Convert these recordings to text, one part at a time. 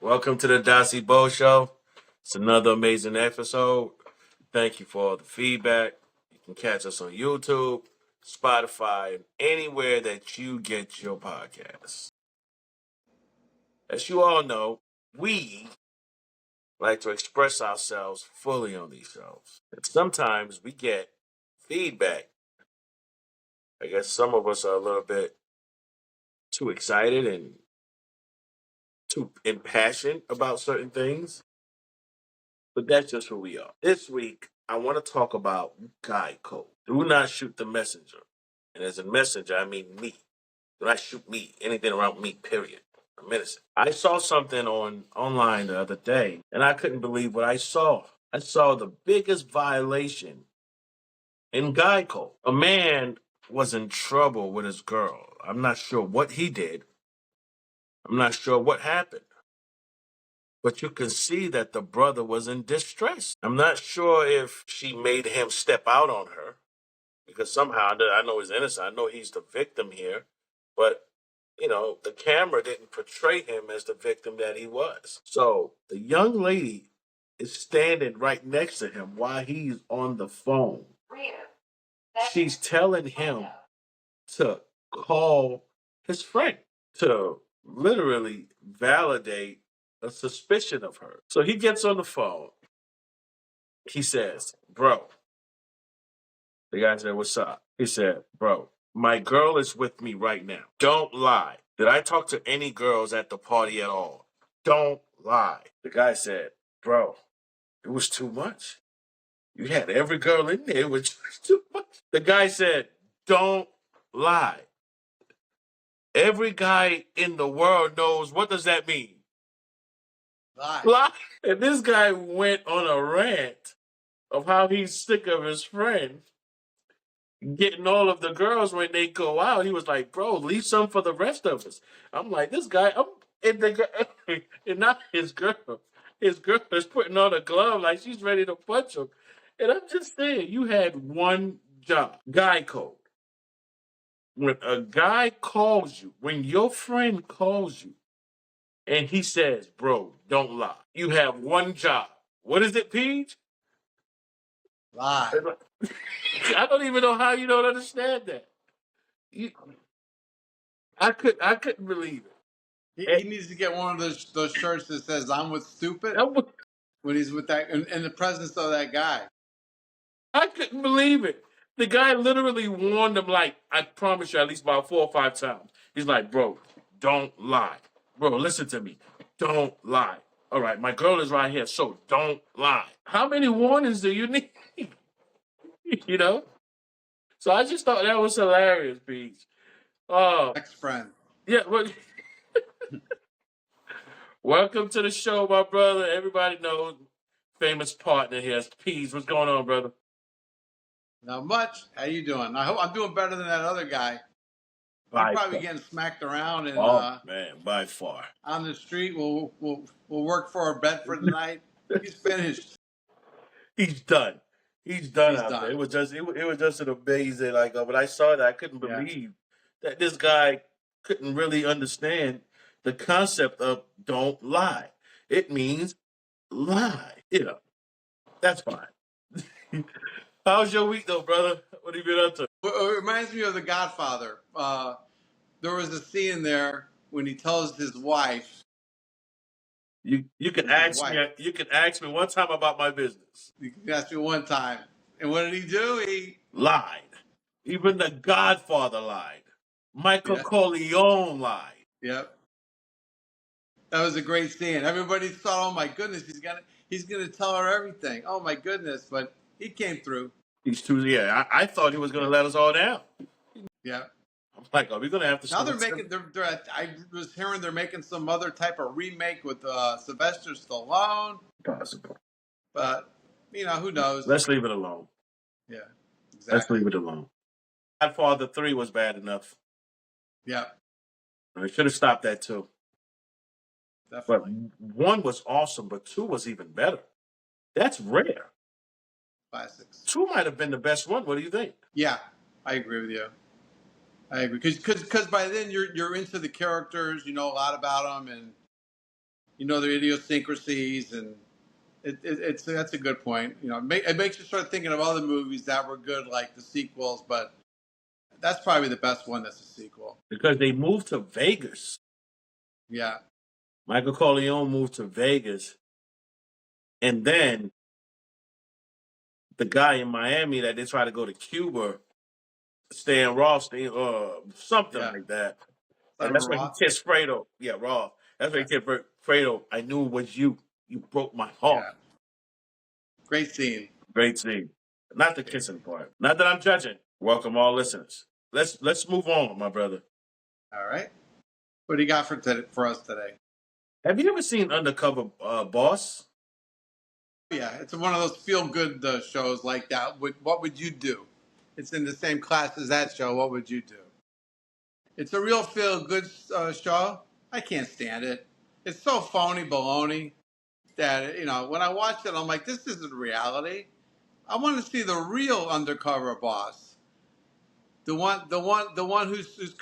Welcome to the Dossie Bo Show. It's another amazing episode. Thank you for all the feedback. You can catch us on YouTube, Spotify, and anywhere that you get your podcasts. As you all know, we like to express ourselves fully on these shows. And sometimes we get feedback. I guess some of us are a little bit too excited and too impassioned about certain things. But that's just who we are. This week, I want to talk about guy code. Do not shoot the messenger. And as a messenger, I mean me. Do not shoot me. Anything around me, period. I'm innocent. I saw something online the other day, and I couldn't believe what I saw. I saw the biggest violation in guy code. A man was in trouble with his girl. I'm not sure what he did. I'm not sure what happened. But you can see that the brother was in distress. I'm not sure if she made him step out on her because somehow I know he's innocent. I know he's the victim here, but the camera didn't portray him as the victim that he was. So the young lady is standing right next to him while he's on the phone. She's telling him to call his friend to literally validate a suspicion of her. So he gets on the phone. He says, "Bro." The guy said, "What's up?" He said, "Bro, my girl is with me right now. Don't lie. Did I talk to any girls at the party at all? Don't lie." The guy said, "Bro, it was too much. You had every girl in there. It was just too much." The guy said, "Don't lie. Every guy in the world knows." What does that mean? Lie. Lie. And this guy went on a rant of how he's sick of his friend getting all of the girls when they go out. He was like, "Bro, leave some for the rest of us." I'm like, this guy, and not his girl. His girl is putting on a glove like she's ready to punch him. And I'm just saying, you had one job, guy code. When a guy calls you, when your friend calls you, and he says, "Bro, don't lie," you have one job. What is it, Peach? Lie. I don't even know how you don't understand that. You, I couldn't believe it. He needs to get one of those shirts that says "I'm with stupid" And when he's with that in the presence of that guy. I couldn't believe it. The guy literally warned him, like, I promise you, at least about 4 or 5 times. He's like, "Bro, don't lie. Bro, listen to me. Don't lie. All right, my girl is right here, so don't lie." How many warnings do you need? you know? So I just thought that was hilarious, Peach. Ex-friend. Yeah, well, welcome to the show, my brother. Everybody knows famous partner here, Peach. What's going on, brother? Not much. How you doing? I hope I'm doing better than that other guy. He's probably getting smacked around and man, by far on the street. We'll work for a bed for the night. He's finished. he's done. He's done He's out done. there. It was just an amazing when I saw that I couldn't believe that this guy couldn't really understand the concept of don't lie. It means lie. That's fine. How's your week though, brother? What have you been up to? It reminds me of The Godfather. There was a scene in there when he tells his wife. You can ask me. You can ask me one time about my business. You can ask me one time. And what did he do? He lied. Even the Godfather lied. Michael Corleone lied. Yep. That was a great scene. Everybody thought, "Oh my goodness, he's gonna tell her everything." Oh my goodness, but he came through. He's too. Yeah, I thought he was going to let us all down. Yeah. I'm like, are we going to have to? Now they're making. I was hearing they're making some other type of remake with Sylvester Stallone. Possible. But who knows? Let's leave it alone. Yeah. Exactly. Let's leave it alone. Godfather 3 was bad enough. Yeah. I should have stopped that too. Definitely. But 1 was awesome, but 2 was even better. That's rare. Classics. 2 might have been the best one. What do you think? Yeah, I agree with you. I agree because by then you're into the characters, you know a lot about them, and You know their idiosyncrasies, and that's a good point. You know, it makes you start thinking of other movies that were good, like the sequels. But that's probably the best one. That's a sequel. because they moved to Vegas. Yeah, Michael Corleone moved to Vegas, and then the guy in Miami that they try to go to Cuba, Stan Rothstein, something yeah. like that. And Simon that's where he Roth. kissed Fredo. Yeah, Roth. That's where Yeah, he kissed Fredo. I knew it was you. You broke my heart. yeah. Great scene. Great scene. Not the kissing part. Not that I'm judging. Welcome all listeners. Let's move on, my brother. All right. What do you got for us today? Have you ever seen Undercover Boss? Yeah, it's one of those feel good shows like that. What would you do? It's in the same class as that show. What would you do? It's a real feel good show. I can't stand it. It's so phony baloney that when I watch it, I'm like, this isn't reality. I want to see the real undercover boss, the one who's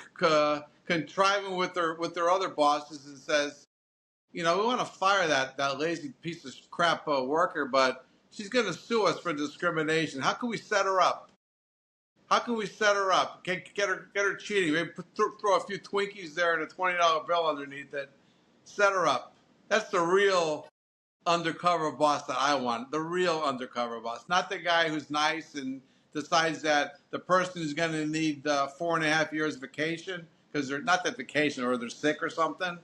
contriving with their other bosses and says, we want to fire that lazy piece of crap worker, but she's going to sue us for discrimination. How can we set her up? How can we set her up? Get her cheating? Maybe throw a few Twinkies there and a $20 bill underneath it. Set her up. That's the real undercover boss that I want. The real undercover boss, not the guy who's nice and decides that the person is going to need 4.5 years vacation because they're not that vacation or they're sick or something.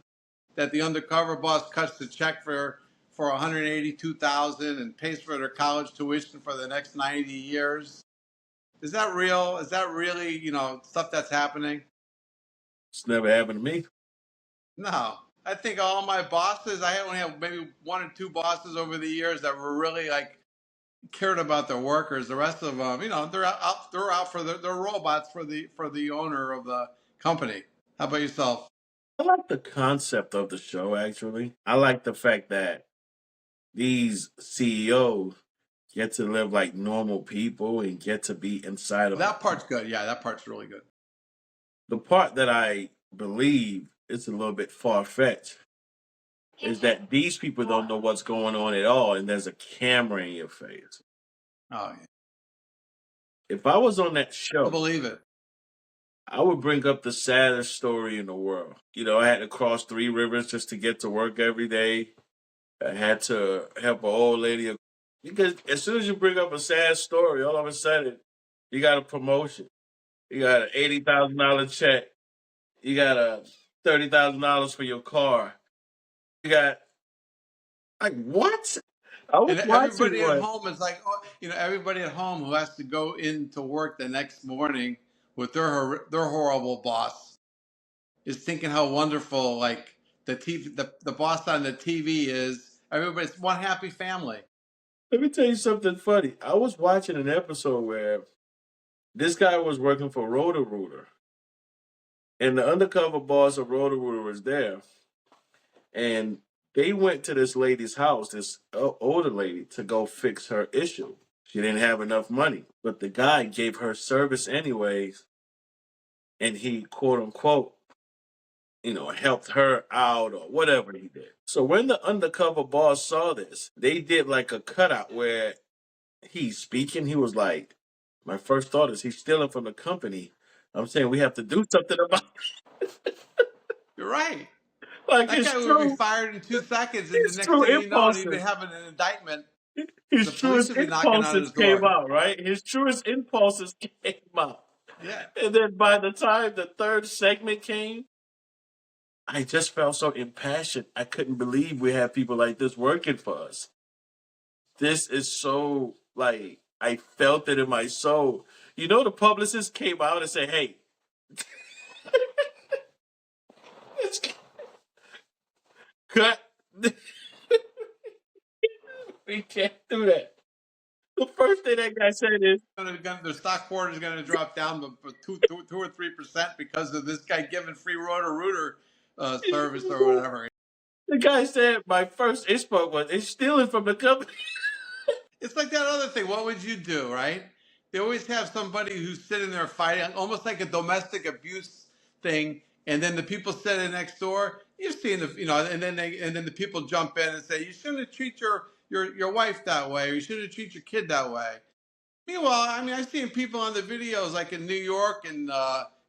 That the undercover boss cuts the check for 182,000 and pays for their college tuition for the next 90 years. Is that real? Is that really, stuff that's happening? It's never happened to me. No. I think all my bosses, I only have maybe one or two bosses over the years that were really like cared about their workers. The rest of them, they're out for they're robots for the owner of the company. How about yourself? I like the concept of the show, actually. I like the fact that these CEOs get to live like normal people and get to be inside of That part's good. Yeah, that part's really good. the part that I believe is a little bit far fetched is that these people don't know what's going on at all, and there's a camera in your face. Oh, yeah. If I was on that I show, believe it. I would bring up the saddest story in the world. I had to cross 3 rivers just to get to work every day. I had to help an old lady because as soon as you bring up a sad story, all of a sudden you got a promotion. You got an $80,000 check. You got a $30,000 for your car. You got like what? I was And watching everybody at one. home is like, everybody at home who has to go into work the next morning with their horrible boss is thinking how wonderful, like the boss on the TV is. Everybody's one happy family. Let me tell you something funny. I was watching an episode where this guy was working for Roto-Rooter, and the undercover boss of Roto-Rooter was there, and they went to this lady's house, this older lady, to go fix her issue. She didn't have enough money, but the guy gave her service anyways, and he quote unquote, helped her out or whatever he did. So when the undercover boss saw this, they did like a cutout where he's speaking. He was like, "My first thought is he's stealing from the company. I'm saying we have to do something about it." You're right. Like That guy would be fired in 2 seconds, and the his next true thing you know, he'd be impulses, having an indictment. his The police truest would be knocking on impulses his came door. out, right? His truest impulses came out. Yeah. And then by the time the third segment came, I just felt so impassioned. I couldn't believe we have people like this working for us. This is so like I felt it in my soul. The publicist came out and said, "Hey, it's cut. We can't do that." The first thing that guy said is, The stock quarter is going to drop down to 2 or 3% because of this guy giving free Roto-Rooter service or whatever. the guy said, "My first inspo was it's stealing from the company." It's like that other thing. What would you do, right? They always have somebody who's sitting there fighting, almost like a domestic abuse thing. And then the people sitting next door, you've seen and then the people jump in and say you shouldn't treat your wife that way, or you shouldn't treat your kid that way. Meanwhile, I mean, I've seen people on the videos like in New York and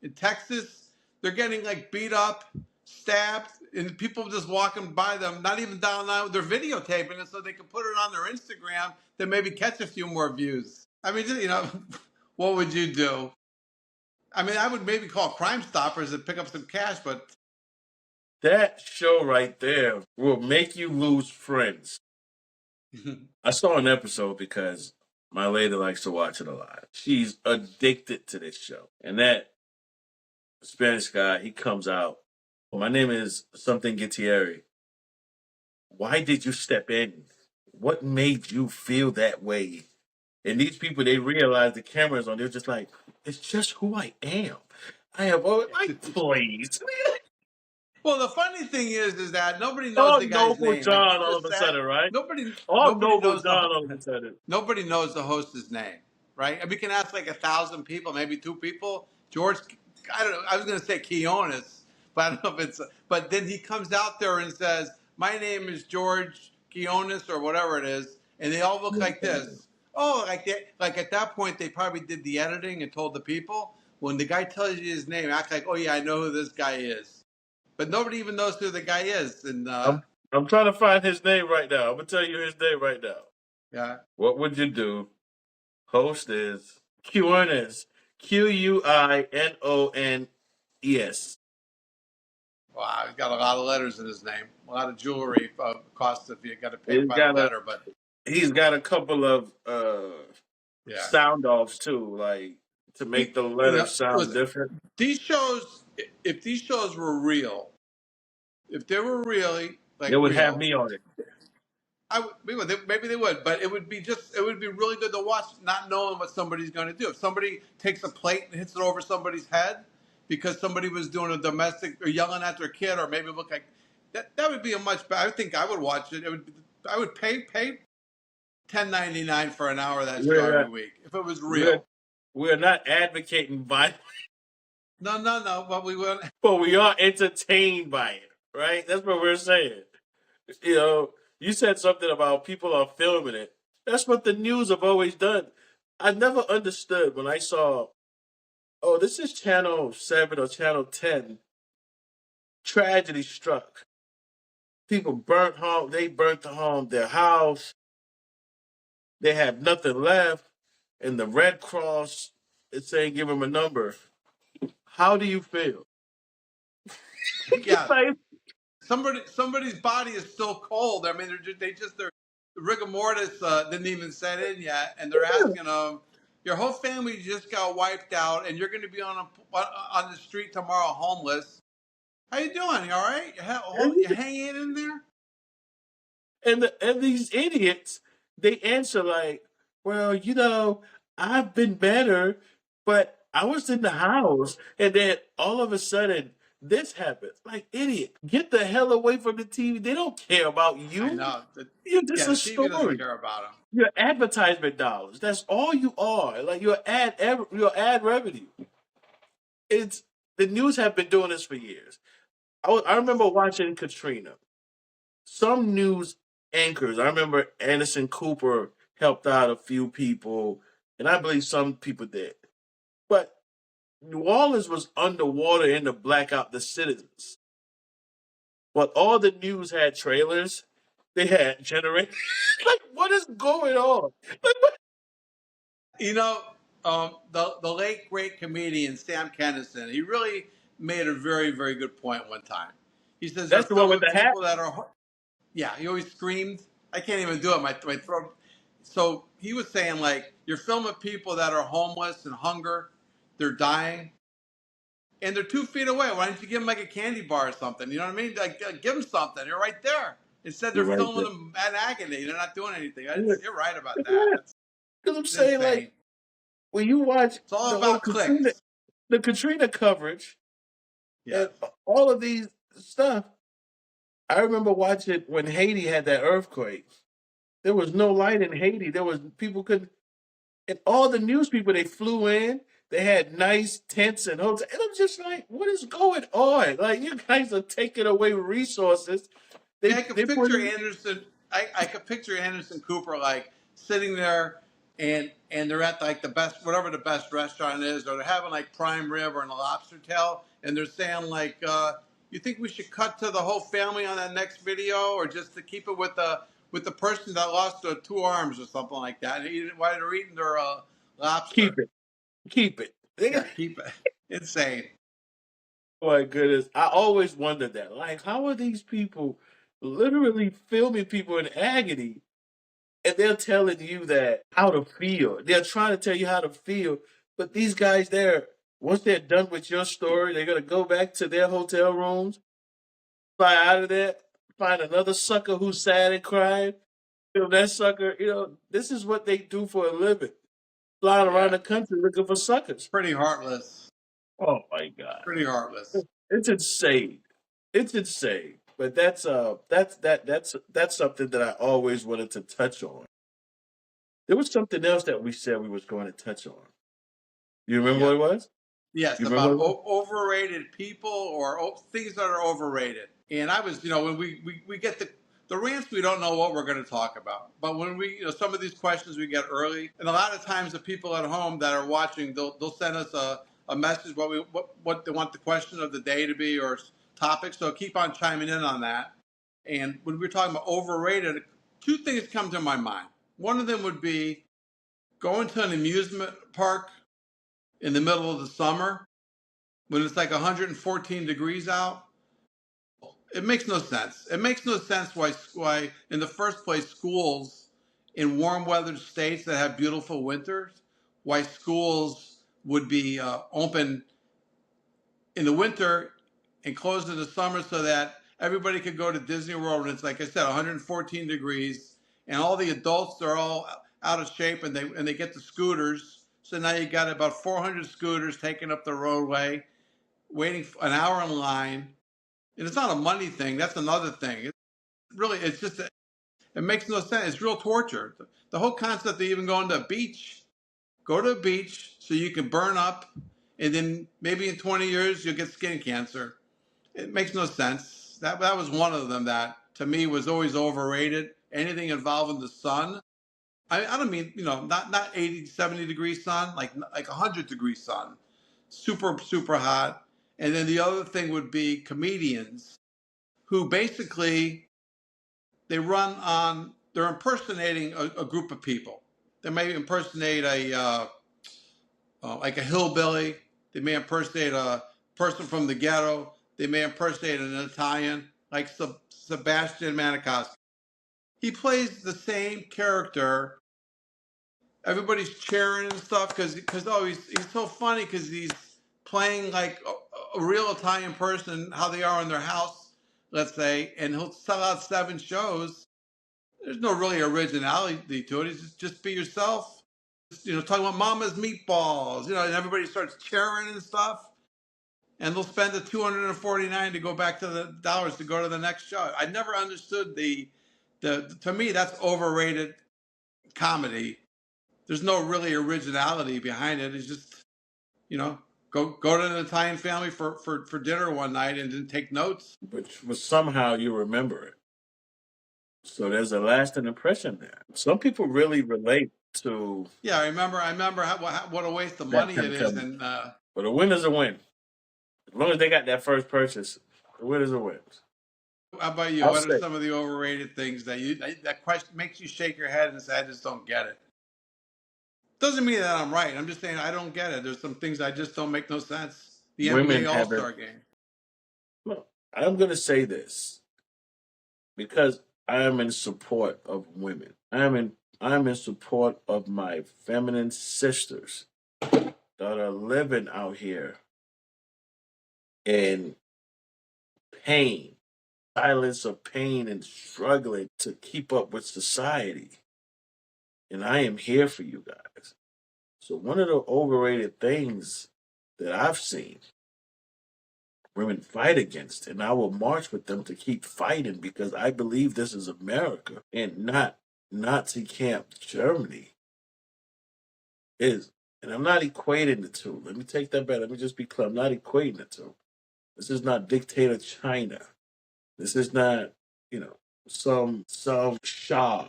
in Texas, they're getting like beat up, stabbed, and people just walking by them, not even down line, they're videotaping it so they can put it on their Instagram to maybe catch a few more views. I mean, what would you do? I mean, I would maybe call Crime Stoppers and pick up some cash, but That show right there will make you lose friends. I saw an episode because my lady likes to watch it a lot. She's addicted to this show. And that Spanish guy, he comes out. My name is something Gutierrez. Why did you step in? What made you feel that way? And these people, they realize the camera's on. They're just like, it's just who I am. I have always like, please. well, the funny thing is that nobody knows Oh, the guy's Noble name. Like John you all of just a said, sudden, right? nobody Oh, nobody Noble knows John all of a sudden. nobody knows the host's name, right? And we can ask like 1,000 people, maybe two people. George, I don't know. I was going to say Quiñones, but I don't know if it's. But then he comes out there and says, "My name is George Quiñones," or whatever it is, and they all look like this. Oh, like that. Like at that point, they probably did the editing and told the people. When the guy tells you his name, act like, "Oh yeah, I know who this guy is." But nobody even knows who the guy is, and I'm trying to find his name right now. I'm gonna tell you his name right now. yeah. What would you do? Host is Quiñones. Quinones. Wow, he's got a lot of letters in his name. A lot of jewelry costs if you got to pay He's by the got a letter. But he's got a couple of yeah, sound offs too, like to make the letters sound listen, different. these shows, if these shows were real, if they were really like They would have real, me on it. maybe they would, but it would be really good to watch, not knowing what somebody's going to do. If somebody takes a plate and hits it over somebody's head because somebody was doing a domestic or yelling at their kid, or maybe look like that would be a much better. I think I would watch it. I would pay 10.99 for an hour of that show We're every week if it was we're real. we're not advocating violence, No. But we would. but we are entertained by it, right? That's what we're saying. You know, you said something about people are filming it. That's what the news have always done. I never understood when I saw, oh, this is Channel 7 or Channel 10. Tragedy struck. People burnt home. They burnt the home, their house. They have nothing left. And the Red Cross is saying, give them a number. How do you feel? Yeah, Like, somebody's body is still cold. I mean, their rigor mortis didn't even set in yet, and they're asking them, your whole family just got wiped out, and you're going to be on the street tomorrow, homeless. How you doing? You all right? You hanging in there? and these idiots, they answer like, well, I've been better, but I was in the house, and then all of a sudden this happens. Like, idiot, get the hell away from the TV. They don't care about I you. know. You're just The a TV doesn't story. care about them. Your advertisement dollars. That's all you are. Like your ad revenue. It's the news have been doing this for years. I remember watching Katrina. Some news anchors. I remember Anderson Cooper helped out a few people, and I believe some people did. But New Orleans was underwater in the blackout. The citizens, but all the news had trailers. They had generators. Like, what is going on? Like, what? You know, the late great comedian Sam Kinison, he really made a very very good point one time. He says they're That's the one with filming the hat. people that are. Yeah, he always screamed. I can't even do it. My throat. So he was saying like you're filming people that are homeless and hunger, they're dying, and they're 2 feet away. Why don't you give them like a candy bar or something? You know what I mean? Like give them something. You're right there. Instead, You're they're right filming there. them at agony. They're not doing anything. Yeah. You're right about that. That's Because I'm saying, like, insane. when you watch It's all the whole about Katrina, clicks. the Katrina coverage Yes. and all of these stuff, I remember watching when Haiti had that earthquake. There was no light in Haiti. There was people couldn't, and all the news people they flew in. They had nice tents and hotels. And I'm just like, what is going on? Like, you guys are taking away resources. Yeah, I They could put picture in, Anderson. I could picture Anderson Cooper like sitting there, and they're at like the best, whatever the best restaurant is, or they're having like prime rib or a lobster tail, and they're saying like, "You think we should cut to the whole family on that next video, or just to keep it with the person that lost two arms or something like that?" While they're eating their keep lobster. it, keep it. Yeah, keep it. Insane. Oh my goodness. I always wondered that. Like, how are these people literally filming people in agony and they're telling you that how to feel? They're trying to tell you how to feel, but these guys there, once they're done with your story, they're gonna go back to their hotel rooms, fly out of there, find another sucker who's sad and crying. That sucker, this is what they do for a living. Flying around Yeah, the country looking for suckers. pretty heartless. Oh my god. Pretty heartless. It's insane. It's insane. But that's something that I always wanted to touch on. There was something else that we said we was going to touch on. You remember Yeah. what it was? Yes, You remember about what it was? overrated people or things that are overrated. And I was, when we get the rants, we don't know what we're going to talk about. But when we, some of these questions we get early, and a lot of times the people at home that are watching, they'll send us a message what they want the question of the day to be or topic. So keep on chiming in on that. And when we're talking about overrated, two things come to my mind. One of them would be going to an amusement park in the middle of the summer when it's like 114 degrees out. It makes no sense. It makes no sense why in the first place schools in warm weathered states that have beautiful winters, why schools would be open in the winter and closed in the summer so that everybody could go to Disney World and it's like I said 114 degrees and all the adults are all out of shape and they get the scooters. So now you got about 400 scooters taking up the roadway, waiting an hour in line. And it's not a money thing. That's another thing. It's just, it makes no sense. It's real torture. The whole concept of even going to a beach, go to a beach so you can burn up, and then maybe in 20 years you'll get skin cancer. It makes no sense. That was one of them that to me was always overrated. Anything involving the sun. I don't mean, not 80, 70 degrees sun, like 100-degree sun. Super, super hot. And then the other thing would be comedians who basically they're impersonating a group of people. They may impersonate like a hillbilly. They may impersonate a person from the ghetto. They may impersonate an Italian, like Sebastian Maniscalco. He plays the same character. Everybody's cheering and stuff because oh he's so funny because he's playing like a real Italian person, how they are in their house, let's say, and he'll sell out 7 shows. There's no really originality to it. It's just be yourself. Talking about Mama's meatballs, and everybody starts cheering and stuff. And they'll spend the 249 to go back to the dollars to go to the next show. I never understood the to me that's overrated comedy. There's no really originality behind it. It's just, go to an Italian family for dinner one night and then take notes. But somehow you remember it. So there's a lasting impression there. Some people really relate to Yeah, I remember what a waste of that money kind it of is, comedy. and But a win is a win. As long as they got that first purchase, a win is a win. how about you? I'll What are say some of the overrated things that question makes you shake your head and say, "I just don't get it." Doesn't mean that I'm right. I'm just saying I don't get it. There's some things I just don't make no sense. The women NBA All haven't. Star Game. Look, I'm going to say this because I am in support of women. I'm in support of my feminine sisters that are living out here in pain, silence of pain, and struggling to keep up with society. And I am here for you guys. So one of the overrated things that I've seen women fight against, and I will march with them to keep fighting because I believe this is America and not Nazi camp Germany, is And I'm not equating the two. Let me take that back. Let me just be clear. I'm not equating the two. This is not dictator China. This is not, you know, some Shah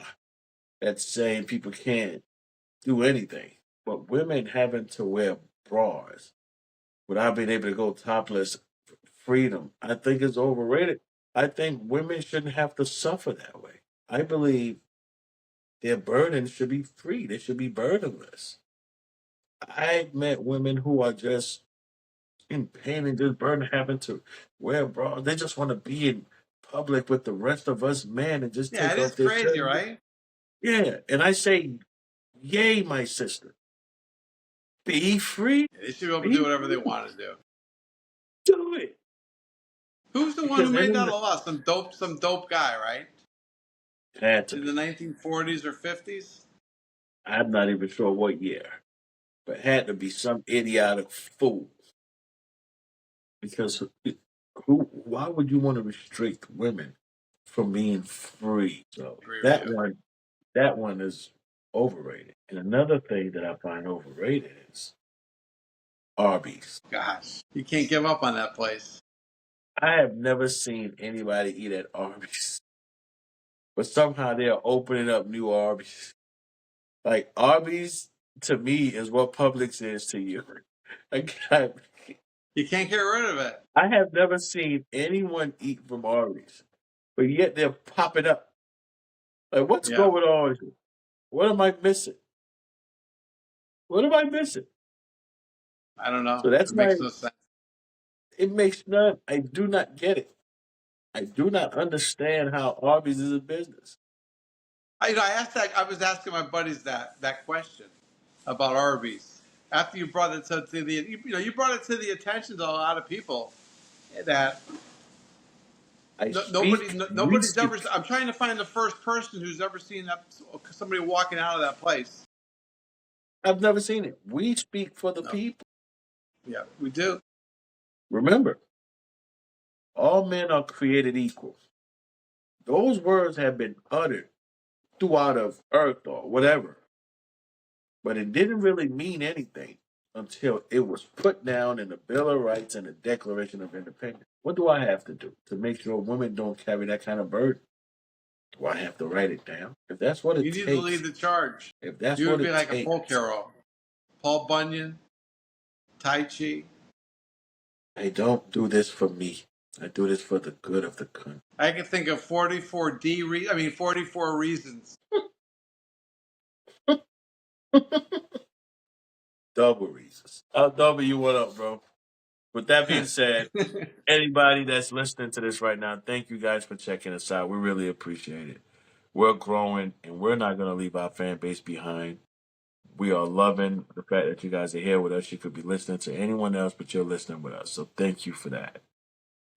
that's saying people can't do anything. But women having to wear bras without being able to go topless freedom, I think is overrated. I think women shouldn't have to suffer that way. I believe their burdens should be free. They should be burdenless. I've met women who are just in pain and just burden having to wear bras. They just want to be in public with the rest of us men and just Yeah, take it is off their crazy, shirt. right? Yeah, and I say, yay, my sister. Be free. Yeah, they should be able to Be do whatever they free. want to do. Do it. Who's the one who Because made then that law? Some dope guy, right? it had to In the be. 1940s or 50s? I'm not even sure what year, but had to be some idiotic fool. Because why would you want to restrict women from being free? So Agree with you. that one is overrated. And another thing that I find overrated is Arby's. Gosh, you can't give up on that place. I have never seen anybody eat at Arby's, but somehow they are opening up new Arby's. Like Arby's to me is what Publix is to you. Like, You can't get rid of it. I have never seen anyone eat from Arby's, but yet they're popping up. Like, what's Yeah, going on here? What am I missing? What am I missing? I don't know. So that's It why makes no sense. it makes none. I do not get it. I do not understand how Arby's is a business. I asked that. I was asking my buddies that question about Arby's after you brought it to the you brought it to the attention to a lot of people that We nobody's ever. speak. I'm trying to find the first person who's ever seen somebody walking out of that place. I've never seen it. We speak for the No, people. yeah, we do. Remember, all men are created equal. Those words have been uttered throughout of earth or whatever, but it didn't really mean anything until it was put down in the Bill of Rights and the Declaration of Independence. What do I have to do to make sure women don't carry that kind of burden? Do I have to write it down? If that's what it You need to lead takes, the charge. if that's You would what be it like a folk takes, hero, Paul Bunyan, Tai Chi. I don't do this for me. I do this for the good of the country. I can think of 44 reasons. Double reasons. I'll double you one up, bro. With that being said, anybody that's listening to this right now, thank you guys for checking us out. We really appreciate it. We're growing and we're not going to leave our fan base behind. We are loving the fact that you guys are here with us. You could be listening to anyone else, but you're listening with us. So thank you for that.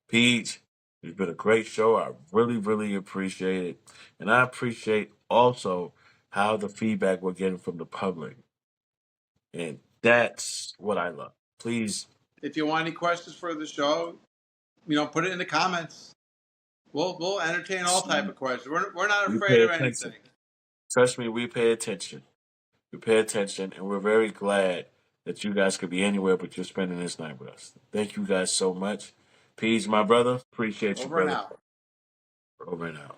Pete, it's been a great show. I really, really appreciate it. And I appreciate also how the feedback we're getting from the public. And that's what I love. Please, If you want any questions for the show, put it in the comments. We'll entertain all type of questions. We're not we afraid pay of attention. anything. Trust me, we pay attention. We pay attention, and we're very glad that you guys could be anywhere but you're spending this night with us. Thank you guys so much. Peace, my brother. Appreciate you, Over and brother. out. Over and out.